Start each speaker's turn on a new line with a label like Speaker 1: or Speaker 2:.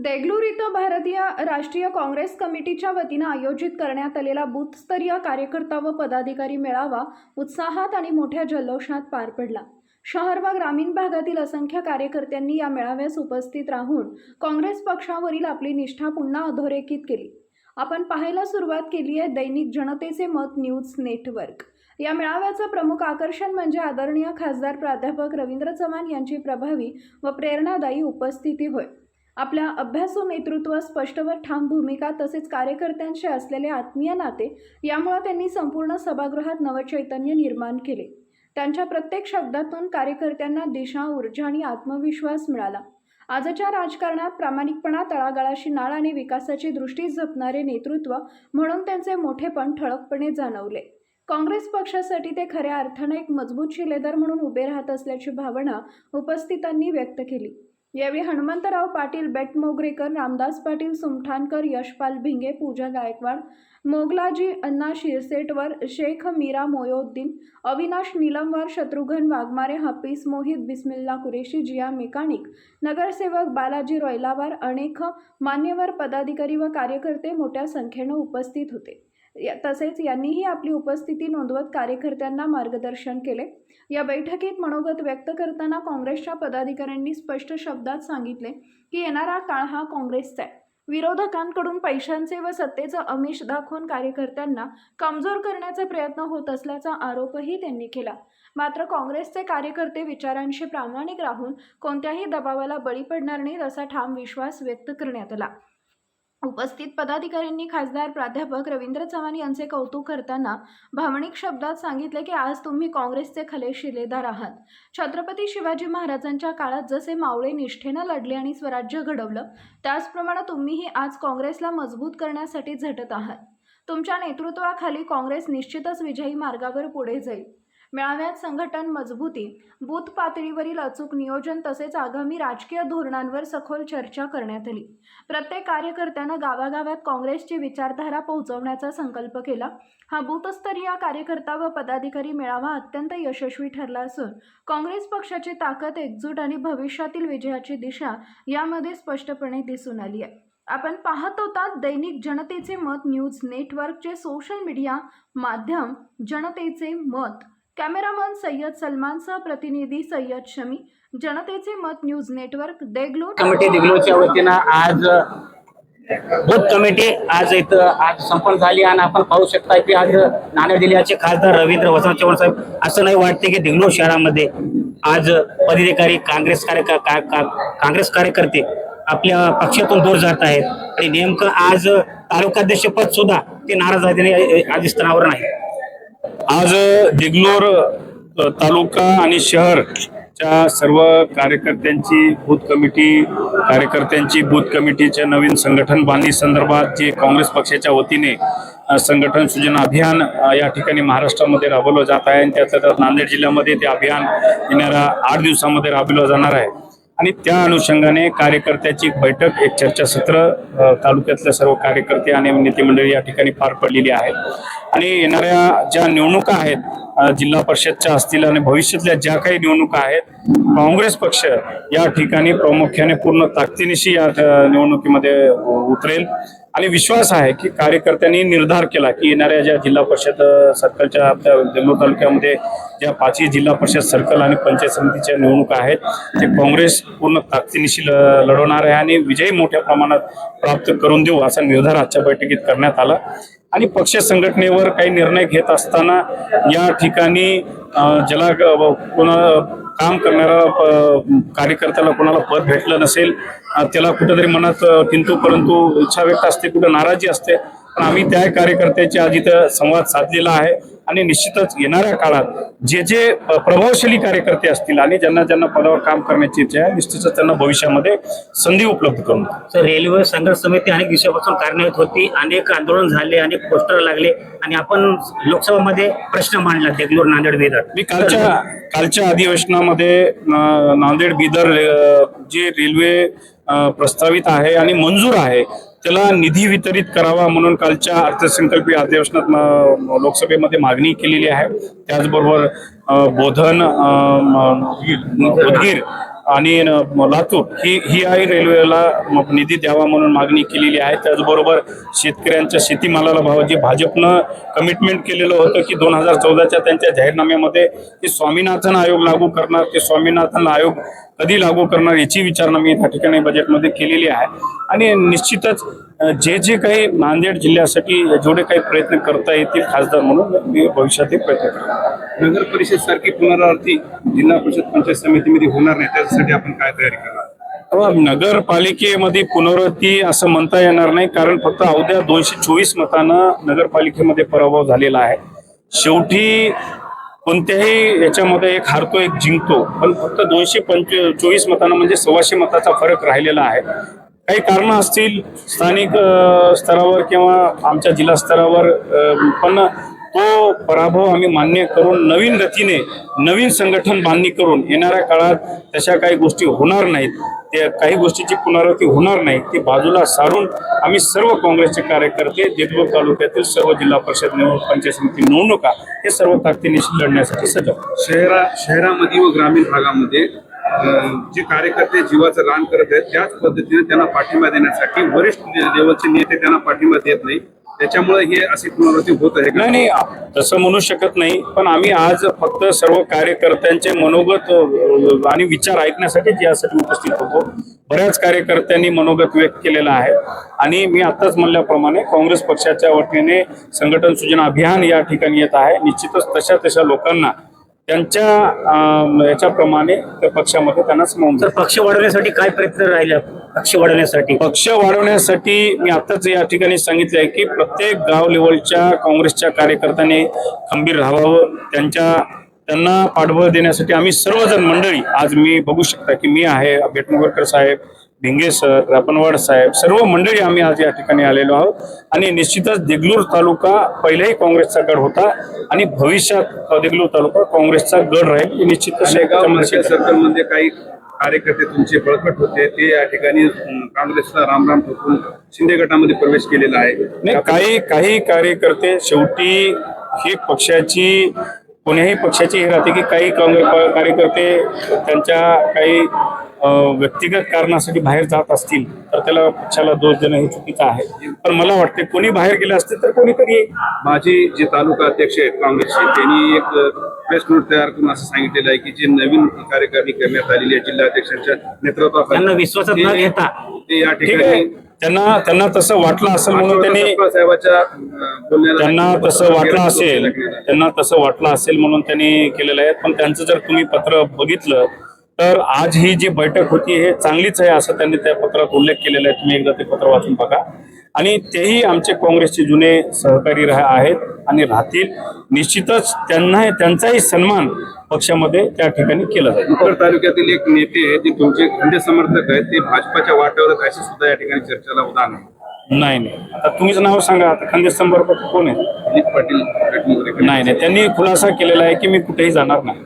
Speaker 1: देगलूर इथं भारतीय राष्ट्रीय काँग्रेस कमिटीच्या वतीनं आयोजित करण्यात आलेला बूथस्तरीय कार्यकर्ता व पदाधिकारी मेळावा उत्साहात आणि मोठ्या जल्लोषात पार पडला। शहर व ग्रामीण भागातील असंख्य कार्यकर्त्यांनी या मेळाव्यास उपस्थित राहून काँग्रेस पक्षावरील आपली निष्ठा पुन्हा अधोरेखित केली। आपण पाहायला सुरुवात केली आहे दैनिक जनतेचे मत न्यूज नेटवर्क। या मेळाव्याचं प्रमुख आकर्षण म्हणजे आदरणीय खासदार प्राध्यापक रवींद्र चव्हाण यांची प्रभावी व प्रेरणादायी उपस्थिती होय। आपल्या अभ्यासू नेतृत्व, स्पष्ट व ठाम भूमिका तसेच कार्यकर्त्यांशी असलेले आत्मीय नाते यामुळे त्यांनी संपूर्ण सभागृहात नवचैतन्य निर्माण केले। त्यांच्या प्रत्येक शब्दातून कार्यकर्त्यांना दिशा, ऊर्जा आणि आत्मविश्वास मिळाला। आजच्या राजकारणात प्रामाणिकपणा, तळागाळाशी नाळ आणि विकासाची दृष्टी जपणारे नेतृत्व म्हणून त्यांचे मोठेपण ठळकपणे जाणवले। काँग्रेस पक्षासाठी ते खऱ्या अर्थाने एक मजबूत शिलेदार म्हणून उभे राहत असल्याची भावना उपस्थितांनी व्यक्त केली। यावेळी हनुमंतराव पाटील बेटमोगरेकर, रामदास पाटील सुमठाणकर, यशपाल भिंगे, पूजा गायकवाड, मोगलाजी अण्णा शिरसेटवर, शेख मीरा मोयोद्दीन, अविनाश निलमवर, शत्रुघ्न वाघमारे, हाफिज मोहित, बिस्मिल्ला कुरेशी, जिया मेकॅनिक, नगरसेवक बालाजी रोयलावार, अनेक मान्यवर पदाधिकारी व कार्यकर्ते मोठ्या संख्येने उपस्थित होते। तसेच यांनीही आपली उपस्थिती नोंदवत कार्यकर्त्यांना मार्गदर्शन केले। या बैठकीत मनोगत व्यक्त करताना काँग्रेसच्या पदाधिकाऱ्यांनी स्पष्ट शब्दात सांगितले की येणारा काळ हा काँग्रेसचा आहे। विरोधकांकडून पैशांचे व सत्तेचं आमिष दाखवून कार्यकर्त्यांना कमजोर करण्याचा प्रयत्न होत असल्याचा आरोपही त्यांनी केला। मात्र काँग्रेसचे कार्यकर्ते विचारांशी प्रामाणिक राहून कोणत्याही दबावाला बळी पडणार नाहीत असा ठाम विश्वास व्यक्त करण्यात आला। उपस्थित पदाधिकाऱ्यांनी खासदार प्राध्यापक रवींद्र चव्हाण यांचे कौतुक करताना भावनिक शब्दात सांगितले की आज तुम्ही काँग्रेसचे खरे शिलेदार आहात। छत्रपती शिवाजी महाराजांच्या काळात जसे मावळे निष्ठेने लढले आणि स्वराज्य घडवलं, त्याचप्रमाणे तुम्हीही आज काँग्रेसला मजबूत करण्यासाठी झटत आहात। तुमच्या नेतृत्वाखाली काँग्रेस निश्चितच विजयी मार्गावर पुढे जाईल। मेळाव्यात संघटन मजबूती, बूथ पातळीवरील अचूक नियोजन तसेच आगामी राजकीय धोरणांवर सखोल चर्चा करण्यात आली। प्रत्येक कार्यकर्त्यानं गावागावात काँग्रेसची विचारधारा पोहोचवण्याचा संकल्प केला। हा बूथस्तरीय कार्यकर्ता व पदाधिकारी मेळावा अत्यंत यशस्वी ठरला असून काँग्रेस पक्षाची ताकद, एकजूट आणि भविष्यातील विजयाची दिशा यामध्ये स्पष्टपणे दिसून आली आहे। आपण पाहत होता दैनिक जनतेचे मत न्यूज नेटवर्कचे सोशल मीडिया माध्यम जनतेचे मत। कॅमेरामन सय्यद सलमानसह प्रतिनिधी सय्यद शमी, जनतेचे मत न्यूज नेटवर्क, देगलूर।
Speaker 2: कमिटी देगलूरच्या वतीनं आज बूथ कमिटी आज संपन्न झाली आणि आपण पाहू शकता की आज नांदेड जिल्ह्याचे खासदार रवींद्र वसंत चव्हाण साहेब, असं नाही वाटते की देगलूर शहरामध्ये आज पदाधिकारी काँग्रेस कार्यकर्ते आपल्या पक्षातून दूर जात आहेत आणि नेमकं आज तालुकाध्यक्षपद सुद्धा ते नाराज आहेत, आज स्तरावर नाही।
Speaker 3: आज देगलूर तालुका आणि शहरच्या सर्व कार्यकर्त्यांची बूथ कमिटीच्या नवीन संघटन बांधणी संदर्भात जे काँग्रेस पक्षाच्या वतीने संघटन सूचना अभियान या ठिकाणी महाराष्ट्रामध्ये राबवलं जात आहे आणि त्यात नांदेड जिल्ह्यामध्ये ते अभियान येणाऱ्या 8 दिवसामध्ये राबवलं जाणार आहे आणि त्या अनुषंगाने कार्यकर्त्याची एक बैठक, एक चर्चासत्र तालुक्यातल्या सर्व कार्यकर्ते आणि नेते मंडळी या ठिकाणी पार पडलेली आहे आणि येणाऱ्या ज्या निवडणुका आहेत जिल्हा परिषदच्या असतील आणि भविष्यातल्या ज्या काही निवडणुका आहेत, काँग्रेस पक्ष या ठिकाणी प्रामुख्याने पूर्ण ताकदीनिशी या निवडणुकीमध्ये उतरेल आणि विश्वास आहे की कार्यकर्त्यांनी निर्धार केला की येणाऱ्या ज्या जिल्हा परिषद सर्कलच्या आपल्या देगलूर तालुक्यामध्ये ज्या 5 जिल्हा परिषद सर्कल आणि पंचायत समितीच्या निवडणुका आहेत ते काँग्रेस पूर्ण ताकदीनिशी लढवणार आहे आणि विजय मोठ्या प्रमाणात प्राप्त करून देऊ असा निर्धार आजच्या बैठकीत करण्यात आला। आणि पक्ष संघटनेवर काही निर्णय घेत असताना या ठिकाणी ज्याला कोणा काम करणारा कार्यकर्त्याला कोणाला पद भेटलं नसेल त्याला कुठेतरी मनात किंतु परंतु इच्छा व्यक्त असते, कुठं नाराजी असते, पण आम्ही त्या कार्यकर्त्याची आज इथं संवाद साधलेला आहे आणि निश्चितच येणाऱ्या काळात जे प्रभावशाली कार्यकर्ते असतील आणि ज्यांना पदावर काम करण्याची इच्छा आहे निश्चितच त्यांना भविष्यामध्ये संधी उपलब्ध करून
Speaker 2: देऊ। रेल्वे संघर्ष समिती अनेक दिवसापासून कार्यान्वित होती, अनेक आंदोलन झाले, अनेक पोस्टर लागले आणि आपण लोकसभामध्ये प्रश्न मांडला देगलूर, नांदेड, बिदर।
Speaker 3: मी कालच्या अधिवेशनामध्ये नांदेड बिदर जे रेल्वे प्रस्तावित आहे आणि मंजूर आहे त्याला निधी वितरित करावा म्हणून कालच्या अर्थसंकल्पीय अधिवेशनात लोकसभेमध्ये मागणी केलेली आहे। त्याचबरोबर बोधन, उदगीर आणि लातूर ही आहे रेल्वेला निधी द्यावा म्हणून मागणी केलेली आहे. त्याचबरोबर शेतकऱ्यांच्या शेतीमालाला भाव जे भाजपनं कमिटमेंट केलेलं होतं की 2014च्या त्यांच्या जाहीरनाम्यामध्ये ते स्वामीनाथन आयोग लागू करणार, ते स्वामीनाथन आयोग कधी लागू करणार याची विचारणा मी त्या ठिकाणी बजेटमध्ये केलेली आहे. आणि निश्चितच जे काही नांदेड जिल्ह्यासाठी जेवढे काही प्रयत्न करता येतील खासदार म्हणून मी भविष्यातही प्रयत्न करतो.
Speaker 4: नगर परिषद सारखी पुनरावृत्ती जिल्हा परिषद पंचायत समितीमध्ये होणार नाही, त्यासाठी आपण काय तयारी करणार?
Speaker 3: नगरपालिकेमध्ये पुनरावृत्ती असं म्हणता येणार नाही, कारण फक्त अवघ्या 224 मतानं नगरपालिकेमध्ये पराभव झालेला आहे. शेवटी कोणत्याही याच्यामध्ये एक हारतो एक जिंकतो, पण फक्त 224 मतांना म्हणजे 125 मताचा फरक राहिलेला आहे. काही कारणं असतील स्थानिक स्तरावर किंवा आमच्या जिल्हा स्तरावर, पण तो पराभव आम्ही मान्य करून नवीन गतीने नवीन संघटन बांधणी करून येणाऱ्या काळात तशा काही गोष्टी होणार नाहीत, त्या काही गोष्टीची पुनरावृत्ती होणार नाही ती बाजूला सारून आम्ही सर्व काँग्रेसचे कार्यकर्ते देगलूर तालुक्यातील सर्व जिल्हा परिषद निवडणूक पंचायत समिती निवडणुका हे सर्व ताकदीनिशी लढण्यासाठी सज्ज आहोत.
Speaker 4: शहरामध्ये व ग्रामीण भागामध्ये जे कार्यकर्ते जीवाचं रान करत आहेत त्याच पद्धतीने त्यांना पाठिंबा देण्यासाठी वरिष्ठ लेवलचे नेते त्यांना पाठिंबा देत नाही, त्याच्यामुळे हे अशी पुनरावृत्ती होत आहे.
Speaker 3: नाही, तसं म्हणू शकत नाही, पण आम्ही आज फक्त सर्व कार्यकर्त्यांचे मनोगत आणि विचार ऐकण्यासाठी यासाठी उपस्थित होतो. बऱ्याच कार्यकर्त्यांनी मनोगत व्यक्त केलेलं आहे आणि मी आताच म्हणल्याप्रमाणे काँग्रेस पक्षाच्या वतीने संघटन सूचना अभियान या ठिकाणी येत आहे. निश्चितच तशा लोकांना त्यांच्या याच्याप्रमाणे त्या पक्षामध्ये त्यांना समावून
Speaker 2: तर पक्ष वाढवण्यासाठी काय प्रयत्न राहिले? पक्ष वाढवण्यासाठी मी आताच या ठिकाणी सांगितले आहे की प्रत्येक गाव लेवलच्या काँग्रेसच्या कार्यकर्त्यांनी खंबीर राहावं. त्यांना पाठबळ देण्यासाठी आम्ही सर्वजण मंडळी, आज मी बघू शकता की मी आहे, बेटमुगरकर साहेब, भिंगे सर, रापणवाड साहेब, सर्व मंडळी आम्ही आज या ठिकाणी आलेलो आहोत. आणि निश्चितच देगलूर तालुका पहिलेही काँग्रेसचा गड होता आणि भविष्यात देगलूर तालुका काँग्रेसचा गड राहील. निश्चितच
Speaker 4: सर्कलमध्ये काही कार्यकर्ते तुमचे बळकट होते, ते या ठिकाणी काँग्रेसला रामराम ठोकून शिंदे गटामध्ये प्रवेश केलेला आहे.
Speaker 3: नाही, काही कार्यकर्ते शेवटी ही पक्षाची कोण्याही पक्षाची हे राहते की काही काँग्रेस कार्यकर्ते त्यांच्या काही व्यक्तिगत कारणासाठी बाहेर जात असतील तर त्याला पक्षाला दोष देणं हे चुकीचं आहे. पण मला वाटते कोणी बाहेर गेले असते तर कोणीतरी
Speaker 4: माझे जे तालुका अध्यक्ष आहेत काँग्रेसचे, त्यांनी एक प्रेस नोट तयार करून असं सांगितलेलं आहे की जे नवीन कार्यकारिणी करण्यात आलेली आहे जिल्हाध्यक्षांच्या नेतृत्वाखाली,
Speaker 2: त्यांना विश्वासात न घेता
Speaker 4: ते या ठिकाणी
Speaker 3: त्यांना तसं वाटलं असेल म्हणून त्यांनी त्यांना तसं वाटलं असेल म्हणून त्यांनी केलेलं आहे. पण त्यांचं जर तुम्ही पत्र बघितलं तर आज ही जी बैठक होती हे चांगलीच आहे असं त्यांनी त्या पत्रात उल्लेख केलेला आहे. तुम्ही एकदा ते पत्र वाचून बघा. आणि तेही आमचे काँग्रेसचे जुने सहकारी आहेत आणि राहतील. निश्चितच त्यांचाही सन्मान पक्षामध्ये त्या ठिकाणी केला जाईल.
Speaker 4: उत्तर तालुक्यातील एक नेते जे तुमचे खंडे समर्थक आहेत ते भाजपाच्या वाटेवर आहेत अशी सुद्धा या ठिकाणी चर्चेला उदाहरण आहे.
Speaker 3: नाही, आता तुम्हीच नाव सांगा. आता खंदे संपर्क कोण आहे?
Speaker 4: दिलीप पाटील.
Speaker 3: नाही, त्यांनी खुलासा केलेला आहे की मी कुठेही जाणार नाही.